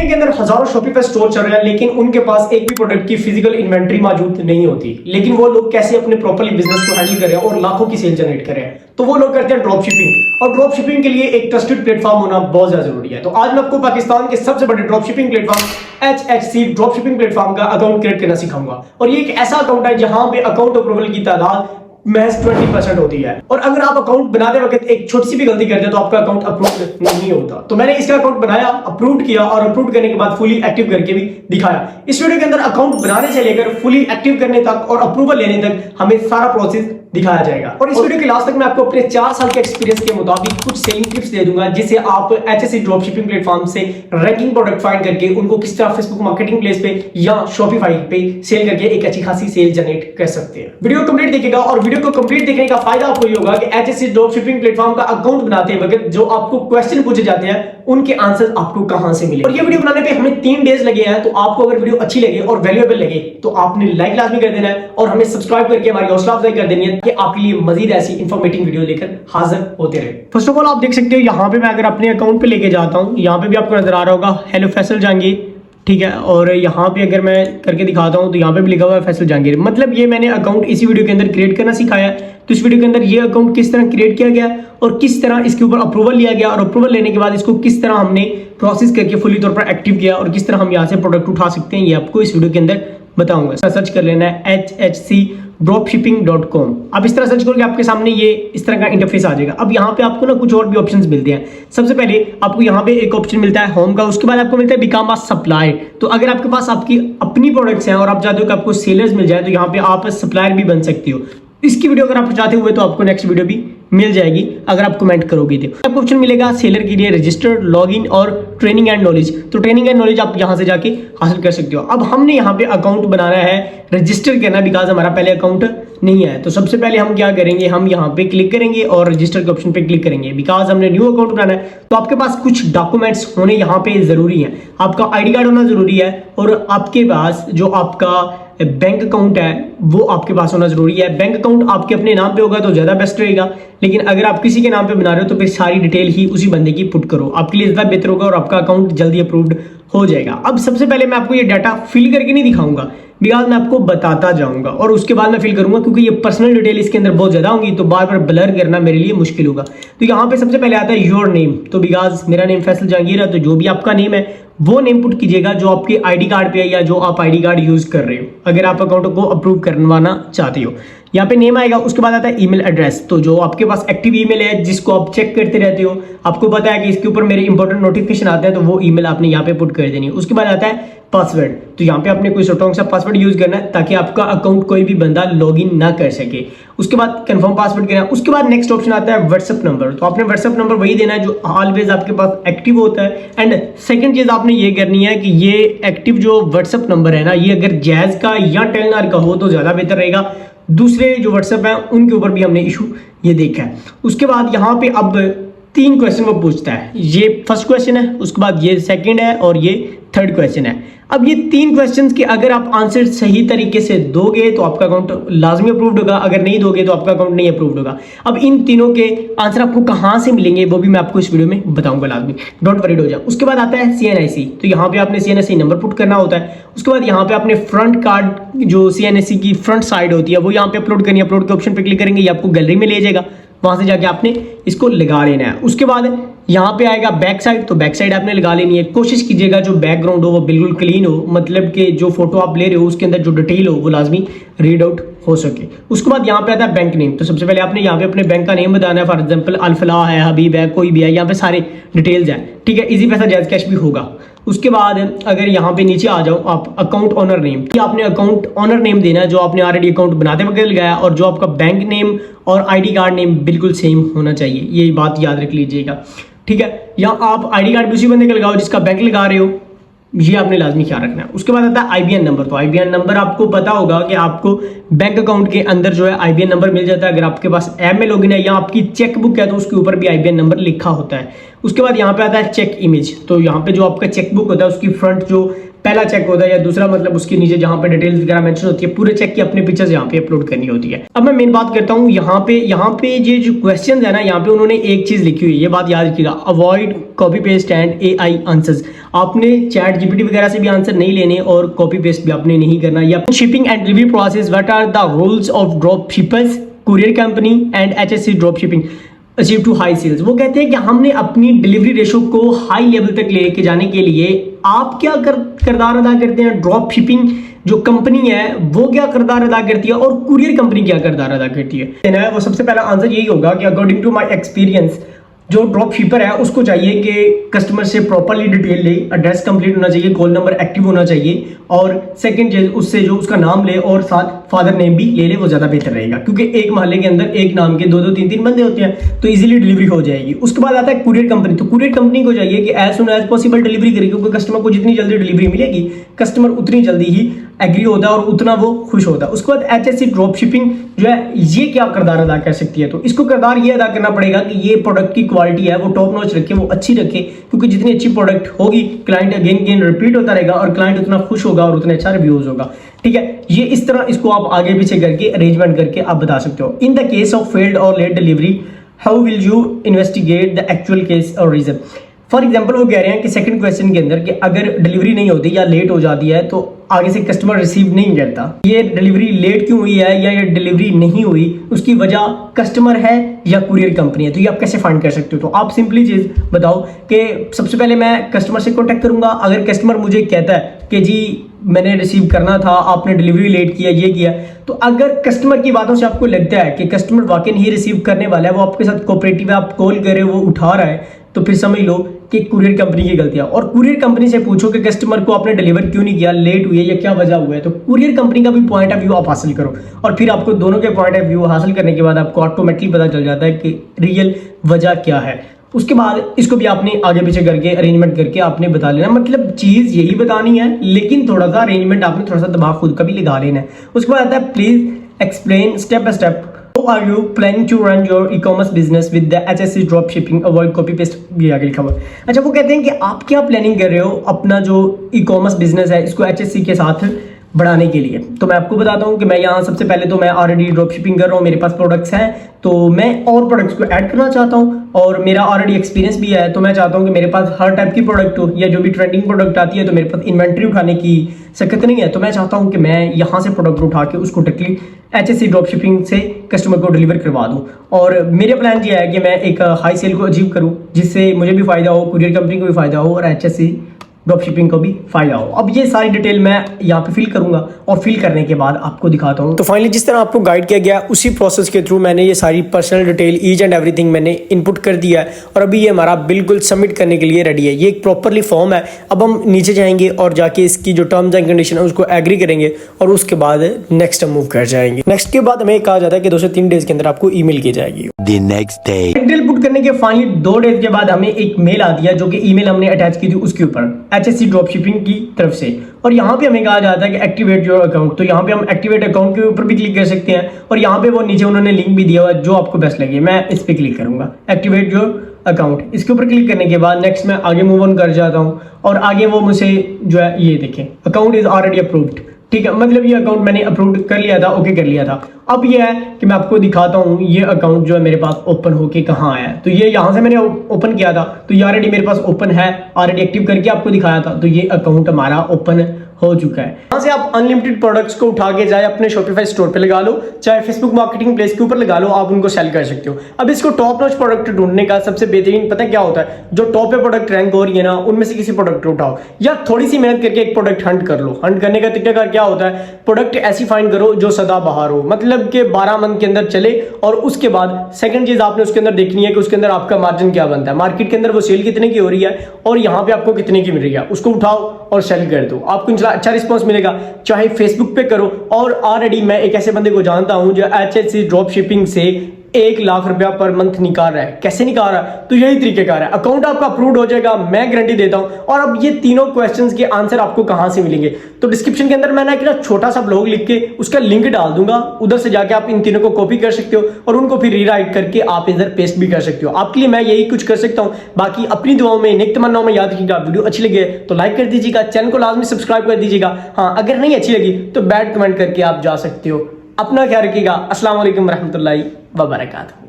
दुनिया के अंदर हजारों शॉपिफाई स्टोर चल रहे हैं, लेकिन उनके पास एक भी प्रोडक्ट की फिजिकल इन्वेंट्री मौजूद नहीं होती। लेकिन वो लोग कैसे अपने प्रॉपर्ली बिजनेस को हैंडल कर रहे हैं और लाखों की सेल जनरेट कर रहे हैं, तो वो लोग करते हैं ड्रॉप शिपिंग। और ड्रॉप शिपिंग के लिए एक ट्रस्टेड प्लेटफॉर्म होना बहुत ज्यादा जरूरी है। तो आज मैं आपको पाकिस्तान के सबसे बड़े drop shipping platform HHC drop shipping platform का अकाउंट क्रिएट करना सिखाऊंगा। और ये एक ऐसा अकाउंट है जहां पे अकाउंट अप्रूवल की तादाद महज 20% होती है। और अगर आप अकाउंट बनाते वक्त एक छोटी सी भी गलती करते हैं तो आपका अकाउंट अप्रूव नहीं होता। तो मैंने इसका अकाउंट बनाया, अप्रूव किया और अप्रूव करने के बाद फुली एक्टिव करके भी दिखाया। इस वीडियो के अंदर अकाउंट बनाने से लेकर फुली एक्टिव करने तक और अप्रूवल लेने तक हमें सारा प्रोसेस दिखाया जाएगा। और इस वीडियो के लास्ट तक मैं आपको अपने 4 साल के एक्सपीरियंस के मुताबिक कुछ सेलिंग टिप्स दे दूंगा, जिससे आप HHC ड्रॉप शिपिंग प्लेटफॉर्म से रैंकिंग प्रोडक्ट फाइंड करके उनको किस तरह फेसबुक मार्केटिंग प्लेस पे या शॉपिफाई पे सेल करके एक अच्छी खासी सेल जनरेट कर सकते हैं। वीडियो कंप्लीट देखिएगा और वीडियो को कंप्लीट देखने का फायदा आपको ये होगा कि HHC ड्रॉप शिपिंग प्लेटफॉर्म का अकाउंट बनाते वक्त जो आपको क्वेश्चन पूछे जाते हैं उनके आंसर आपको कहां से मिले। और ये वीडियो बनाने पे हमें 3 डेज लगे हैं। तो आपको अगर वीडियो अच्छी लगे और वैल्यूएबल लगे तो आपने लाइक लाजमी कर देना है और हमें सब्सक्राइब करके हमारी हौसला अफजाई कर देनी है कि आपके लिए मजीद ऐसी इंफॉर्मेटिव वीडियो लेकर हाजिर होते रहे। फर्स्ट ऑफ ऑल आप देख सकते हो यहाँ पे मैं अगर अपने अकाउंट पे लेके जाता हूँ, यहाँ पे भी आपको नजर आ रहा होगा हेलो फैसल जहांगीर, ठीक है। और यहाँ पे अगर मैं करके दिखाता हूँ तो यहाँ पे भी लिखा हुआ है फैसल जहांगीर। मतलब ये मैंने अकाउंट इसी वीडियो के अंदर क्रिएट करना सिखाया है। तो इस वीडियो के अंदर ये अकाउंट किस तरह क्रिएट किया गया और किस तरह इसके ऊपर अप्रूवल लिया गया और अप्रूवल लेने के बाद इसको किस तरह हमने प्रोसेस करके फुली तौर पर एक्टिव किया और किस तरह हम यहाँ से प्रोडक्ट उठा सकते हैं, ये आपको इस वीडियो के अंदर बताऊंगा। सर्च कर लेना है hhcdropshipping.com। आप इस तरह सर्च करोगे आपके सामने ये इस तरह का इंटरफेस आ जाएगा। अब यहाँ पे आपको ना कुछ और भी ऑप्शंस मिलते हैं। सबसे पहले आपको यहाँ पे एक ऑप्शन मिलता है होम का, उसके बाद आपको मिलता है बिकम अ सप्लायर। तो अगर आपके पास आपकी अपनी प्रोडक्ट्स हैं और आप चाहते हो कि आपको सेलर्स मिल जाए तो यहाँ पे आप सप्लायर भी बन सकती हो। इसकी वीडियो अगर आप चाहते हुए तो आपको नेक्स्ट वीडियो भी मिल जाएगी अगर आप कमेंट करोगे तो। आपको ऑप्शन मिलेगा सेलर के लिए रजिस्टर, लॉगिन और ट्रेनिंग एंड नॉलेज। तो ट्रेनिंग एंड नॉलेज आप यहां से जाके हासिल कर सकते हो। अब हमने यहाँ पे अकाउंट बनाना है, रजिस्टर करना, बिकॉज हमारा पहले अकाउंट नहीं है। तो सबसे पहले हम क्या करेंगे, हम यहाँ पे क्लिक करेंगे और रजिस्टर के ऑप्शन पे क्लिक करेंगे। बिकॉज हमने न्यू अकाउंट बनाना है तो आपके पास कुछ डॉक्यूमेंट्स होने यहाँ पे जरूरी है। आपका ID कार्ड होना जरूरी है और आपके पास जो आपका बैंक अकाउंट है वो आपके पास होना जरूरी है। बैंक अकाउंट आपके अपने नाम पे होगा तो ज्यादा बेस्ट रहेगा, लेकिन अगर आप किसी के नाम पे बना रहे हो तो फिर सारी डिटेल ही उसी बंदे की पुट करो, आपके लिए ज्यादा बेहतर होगा और आपका अकाउंट जल्दी अप्रूव्ड हो जाएगा। अब सबसे पहले मैं आपको ये डाटा फिल करके नहीं दिखाऊंगा, बिकॉज मैं आपको बताता जाऊंगा और उसके बाद मैं फिल करूंगा, क्योंकि ये पर्सनल डिटेल इसके अंदर बहुत ज्यादा होंगी तो बार बार ब्लर करना मेरे लिए मुश्किल होगा। तो यहाँ पे सबसे पहले आता है योर नेम। तो बिकॉज मेरा नेम फैसल जहांगीर है तो जो भी आपका नेम है वो नेम पुट कीजिएगा जो आपके ID कार्ड पे है या जो आप ID कार्ड यूज कर रहे हो अगर आप अकाउंट को अप्रूव करवाना चाहते हो। यहाँ पे नेम आएगा, उसके बाद आता है ईमेल एड्रेस। तो जो आपके पास एक्टिव ईमेल है जिसको आप चेक करते रहते हो, आपको पता है कि इसके ऊपर मेरे इंपॉर्टेंट नोटिफिकेशन आते हैं तो वो ईमेल आपने यहाँ पे पुट कर देनी है। उसके बाद आता है पासवर्ड। तो यहाँ पे आपने कोई स्ट्रॉन्ग सा पासवर्ड यूज करना है ताकि आपका अकाउंट कोई भी बंदा लॉगिन ना कर सके। उसके बाद कंफर्म पासवर्ड करना है। उसके बाद नेक्स्ट ऑप्शन आता है व्हाट्सएप नंबर। तो आपने व्हाट्सएप नंबर वही देना है जो ऑलवेज आपके पास एक्टिव होता है। एंड सेकंड चीज आपने ये करनी है कि ये एक्टिव जो व्हाट्सएप नंबर है ना, ये अगर जैज का या टेलनर का हो तो ज्यादा बेहतर रहेगा। दूसरे जो व्हाट्सएप है उनके ऊपर भी हमने इशू ये देखा है। उसके बाद यहाँ पे अब 3 क्वेश्चन वो पूछता है। ये फर्स्ट क्वेश्चन है, उसके बाद ये सेकंड है और ये थर्ड क्वेश्चन है। अब ये 3 क्वेश्चंस के अगर आप आंसर सही तरीके से दोगे तो आपका अकाउंट लाजमी अप्रूव्ड होगा, अगर नहीं दोगे तो आपका अकाउंट नहीं अप्रूव्ड होगा। अब इन तीनों के आंसर आपको कहां से मिलेंगे वो भी मैं आपको इस वीडियो में बताऊंगा लाजमी, डोंट वरीड हो जाओ। उसके बाद आता है CNIC। तो यहाँ पे आपने CNIC नंबर पुट करना होता है। उसके बाद यहाँ पे आपने फ्रंट कार्ड जो CNIC की फ्रंट साइड होती है वो यहाँ पे अपलोड करनी है। अपलोड के ऑप्शन पे क्लिक करेंगे, ये आपको गैलरी में ले जाएगा, वहां से जाके आपने इसको लगा लेना है। उसके बाद यहाँ पे आएगा बैक साइड। तो बैक साइड आपने लगा लेनी है। कोशिश कीजिएगा जो बैकग्राउंड हो वो बिल्कुल क्लीन हो, मतलब कि जो फोटो आप ले रहे हो उसके अंदर जो डिटेल हो वो लाजमी रीड आउट हो सके। उसके बाद यहाँ पे आता है बैंक नेम। तो सबसे पहले आपने यहाँ पे अपने बैंक का नेम बताना है। फॉर एग्जांपल अल्फलाह है, हबीब है, कोई भी है, यहाँ पे सारे डिटेल्स हैं, ठीक है। इजी पैसा जायज कैश भी होगा। उसके बाद अगर यहाँ पे नीचे आ जाओ आप अकाउंट ऑनर नेम, आपने अकाउंट ऑनर नेम देना है जो आपने ऑलरेडी अकाउंट बनाते वक्त लगाया, और जो आपका बैंक नेम और ID कार्ड नेम बिल्कुल सेम होना चाहिए, ये बात याद रख लीजिएगा, ठीक है। या आप ID कार्ड भी उसी बंदे का लगाओ जिसका बैंक लगा रहे हो, ये आपने लाजमी ख्याल रखना है। उसके बाद आता है IBN नंबर। तो IBN नंबर आपको पता होगा कि आपको बैंक अकाउंट के अंदर जो है IBN नंबर मिल जाता है। अगर आपके पास ऐप में लॉगिन है या आपकी चेक बुक है तो उसके ऊपर भी IBN नंबर लिखा होता है। उसके बाद यहाँ पे आता है चेक इमेज। तो यहाँ पे जो आपका चेक बुक होता है उसकी फ्रंट जो पहला चेक होता है या दूसरा, मतलब उसके नीचे जहाँ पे डिटेल्स वगैरह मेंशन होती है, पूरे चेक की अपने पिक्चर्स यहाँ पे अपलोड करनी होती है। अब मैं मेन बात करता हूँ यहाँ पे ये जो क्वेश्चन है ना, यहाँ पे उन्होंने एक चीज लिखी हुई है, ये बात याद रखिएगा, avoid copy paste and AI answers. आपने चैट जीपीटी वगैरह से भी आंसर नहीं लेने और कॉपी पेस्ट भी आपने नहीं करना। या shipping and delivery process, what are the rules of drop shippers, courier company and HSC drop shipping achieve to high sales. वो कहते हैं कि हमने अपनी डिलीवरी रेशो को हाई लेवल तक लेके जाने के लिए आप क्या किरदार अदा करते हैं, ड्रॉप शिपिंग जो कंपनी है वो क्या किरदार अदा करती है और कुरियर कंपनी क्या किरदार अदा करती है। वो सबसे पहला आंसर यही होगा कि अकॉर्डिंग टू माय एक्सपीरियंस जो ड्रॉप शिपर है उसको चाहिए कि कस्टमर से प्रॉपरली डिटेल ले, एड्रेस कंप्लीट होना चाहिए, कॉल नंबर एक्टिव होना चाहिए, और सेकंड चीज उससे जो उसका नाम ले और साथ फादर नेम भी ले वो ज्यादा बेहतर रहेगा, क्योंकि एक मोहल्ले के अंदर एक नाम के 2-2 3-3 बंदे होते हैं तो इजीली डिलीवरी हो जाएगी। उसके बाद आता है कुरियर कंपनी। तो कुरियर कंपनी को चाहिए कि as soon as possible delivery करेगी, क्योंकि कस्टमर को जितनी जल्दी डिलीवरी मिलेगी कस्टमर उतनी जल्दी ही एग्री होता है और उतना वो खुश होता है। उसके बाद एचएससी ड्रॉप शिपिंग जो है ये क्या किरदार अदा कर सकती है, तो इसको किरदार ये अदा करना पड़ेगा कि ये प्रोडक्ट की क्वालिटी है वो टॉप नॉच रखे, वो अच्छी रखे, क्योंकि जितनी अच्छी प्रोडक्ट होगी क्लाइंट अगेन रिपीट होता रहेगा और क्लाइंट उतना खुश होगा और उतना अच्छा रिव्यूज होगा। ठीक है, ये इस तरह इसको आप आगे पीछे करके अरेंजमेंट करके आप बता सकते हो। In the case of failed और late delivery how will you investigate the actual case और रीजन। फॉर एग्जाम्पल वो कह रहे हैं कि सेकंड क्वेश्चन के अंदर कि अगर डिलीवरी नहीं होती या लेट हो जाती है तो आगे से कस्टमर रिसीव नहीं करता, ये डिलीवरी लेट क्यों हुई है या ये डिलीवरी नहीं हुई, उसकी वजह कस्टमर है या कुरियर कंपनी है, तो ये आप कैसे फाइंड कर सकते हो। तो आप सिंपली चीज बताओ कि सबसे पहले मैं कस्टमर से कॉन्टैक्ट करूंगा। अगर कस्टमर मुझे कहता है कि जी मैंने रिसीव करना था, आपने डिलीवरी लेट किया, ये किया, तो अगर कस्टमर की बातों से आपको लगता है कि कस्टमर वाकई नहीं रिसीव करने वाला है, वो आपके साथ कोऑपरेटिव है, आप कॉल करे वो उठा रहा है, तो फिर समझ लो कि कुरियर कंपनी की गलती है। और कुरियर कंपनी से पूछो कि कस्टमर को आपने डिलीवर क्यों नहीं किया, लेट हुई है या क्या वजह हुआ है, तो कुरियर कंपनी का भी पॉइंट ऑफ व्यू आप हासिल करो और फिर आपको दोनों के पॉइंट ऑफ व्यू हासिल करने के बाद आपको ऑटोमेटिकली पता चल जाता है कि रियल वजह क्या है। उसके बाद इसको भी आपने आगे पीछे करके अरेंजमेंट करके आपने बता लेना, मतलब चीज यही बतानी है लेकिन थोड़ा सा अरेंजमेंट आपने थोड़ा सा दिमाग खुद का भी लगा लेना है। उसके बाद आता है please explain step by step how are you planning to run your e commerce business with the HSC drop shipping, avoid copy paste, भी आगे लिखा हुआ। अच्छा, वो कहते हैं कि आप क्या प्लानिंग कर रहे हो अपना जो ई कॉमर्स बिजनेस है इसको एचएससी के साथ बढ़ाने के लिए। तो मैं आपको बताता हूँ कि मैं यहाँ सबसे पहले तो मैं ऑलरेडी ड्रॉप शिपिंग कर रहा हूँ, मेरे पास प्रोडक्ट्स हैं, तो मैं और प्रोडक्ट्स को ऐड करना चाहता हूँ और मेरा ऑलरेडी एक्सपीरियंस भी है, तो मैं चाहता हूँ कि मेरे पास हर टाइप की प्रोडक्ट हो या जो भी ट्रेंडिंग प्रोडक्ट आती है तो मेरे पास इन्वेंट्री उठाने की दिक्कत नहीं है, तो मैं चाहता हूँ कि मैं यहाँ से प्रोडक्ट उठा के उसको डायरेक्टली एचएससी ड्रॉप शिपिंग से कस्टमर को डिलीवर करवा दूँ। और मेरे प्लान ये है कि मैं एक हाई सेल को अचीव करूँ जिससे मुझे भी फायदा हो, कुरियर कंपनी को भी फायदा हो और एचएससी ड्रॉप शिपिंग को भी फायदा हो। अब ये सारी डिटेल मैं यहाँ पे फिल करूंगा और फिल करने के बाद आपको दिखाता हूँ। तो फाइनली जिस तरह आपको गाइड किया गया उसी प्रोसेस के थ्रू मैंने ये सारी personal detail each and everything मैंने इनपुट कर दिया है और अभी ये हमारा बिल्कुल सबमिट करने के लिए रेडी है। ये एक प्रॉपरली फॉर्म है। अब हम नीचे जाएंगे और जाके इसकी जो टर्म्स एंड कंडीशन है उसको एग्री करेंगे और उसके बाद नेक्स्ट मूव कर जाएंगे। नेक्स्ट के बाद हमें कहा जाता है कि 2 से 3 डेज के अंदर आपको ईमेल की जाएगी। The next day. Detail put करने के फाइनली 2 डेज के बाद हमें एक मेल आती है जो कि ईमेल हमने अटैच की थी उसके ऊपर एचएससी ड्रॉप शिपिंग की तरफ से, और यहाँ पे हमें कहा जाता है कि एक्टिवेट योर अकाउंट। तो यहाँ पे हम एक्टिवेट अकाउंट के ऊपर भी क्लिक कर सकते हैं और यहाँ पे वो नीचे उन्होंने लिंक भी दिया हुआ है जो आपको बेस्ट लगे। मैं इस पे क्लिक करूंगा एक्टिवेट योर अकाउंट। इसके ऊपर क्लिक करने के बाद नेक्स्ट मैं आगे मूव ऑन कर जाता हूँ और आगे वो मुझे जो है ये देखें अकाउंट इज ऑलरेडी अप्रूव्ड। ठीक है, मतलब ये अकाउंट मैंने अप्रूव कर लिया था, ओके कर लिया था। अब ये है कि मैं आपको दिखाता हूँ ये अकाउंट जो है मेरे पास ओपन होके कहाँ आया है। तो ये यहाँ से मैंने ओपन किया था तो ये ऑलरेडी मेरे पास ओपन है, ऑलरेडी एक्टिव करके आपको दिखाया था, तो ये अकाउंट हमारा ओपन हो चुका है। यहाँ से आप अनलिमिटेड प्रोडक्ट्स को उठा के चाहे अपने शॉपिफाई स्टोर पे लगा लो, चाहे फेसबुक मार्केटिंग प्लेस के ऊपर लगा लो, आप उनको सेल कर सकते हो। अब इसको टॉप नॉच प्रोडक्ट ढूंढने का सबसे बेहतरीन पता क्या होता है, जो टॉप पे प्रोडक्ट रैंक हो रही है ना उनमें से किसी प्रोडक्ट उठाओ या थोड़ी सी मेहनत करके एक प्रोडक्ट हंट कर लो। हंट करने का तरीका क्या होता है, प्रोडक्ट ऐसी फाइंड करो जो सदाबहार हो, मतलब कि 12 मंथ के अंदर चले, और उसके बाद सेकंड चीज आपने उसके अंदर देखनी है कि उसके अंदर आपका मार्जिन क्या बनता है, मार्केट के अंदर वो सेल कितने की हो रही है और यहाँ पे आपको कितने की मिल रही है, उसको उठाओ और सेल कर दो, आपको इंशाल्लाह अच्छा रिस्पॉन्स मिलेगा। चाहे फेसबुक पे करो, और ऑलरेडी मैं एक ऐसे बंदे को जानता हूं जो एचएससी ड्रॉप शिपिंग से 1 लाख रुपया पर मंथ निकाल रहा है। कैसे निकाल रहा है, तो यही तरीकेकार है, अकाउंट आपका अप्रूव्ड हो जाएगा, मैं गारंटी देता हूं। और अब ये तीनों क्वेश्चंस के आंसर आपको कहां से मिलेंगे, तो डिस्क्रिप्शन के अंदर मैंने एक छोटा सा ब्लॉग लिख के उसका लिंक डाल दूंगा, उधर से जाके आप इन तीनों को कॉपी कर सकते हो और उनको फिर रीराइट करके आप इधर पेस्ट भी कर सकते हो। आपके लिए मैं यही कुछ कर सकता हूं। बाकी अपनी दुआओं में, नेक तमन्नाओं में याद रखिएगा। वीडियो अच्छी लगे तो लाइक कर दीजिएगा, चैनल को लाजमी सब्सक्राइब कर दीजिएगा। हाँ, अगर नहीं अच्छी लगी तो बैड कमेंट करके आप जा सकते हो। अपना ख्याल रखिएगा। अस्सलाम वालेकुम रहमतुल्लाहि व बरकातहू।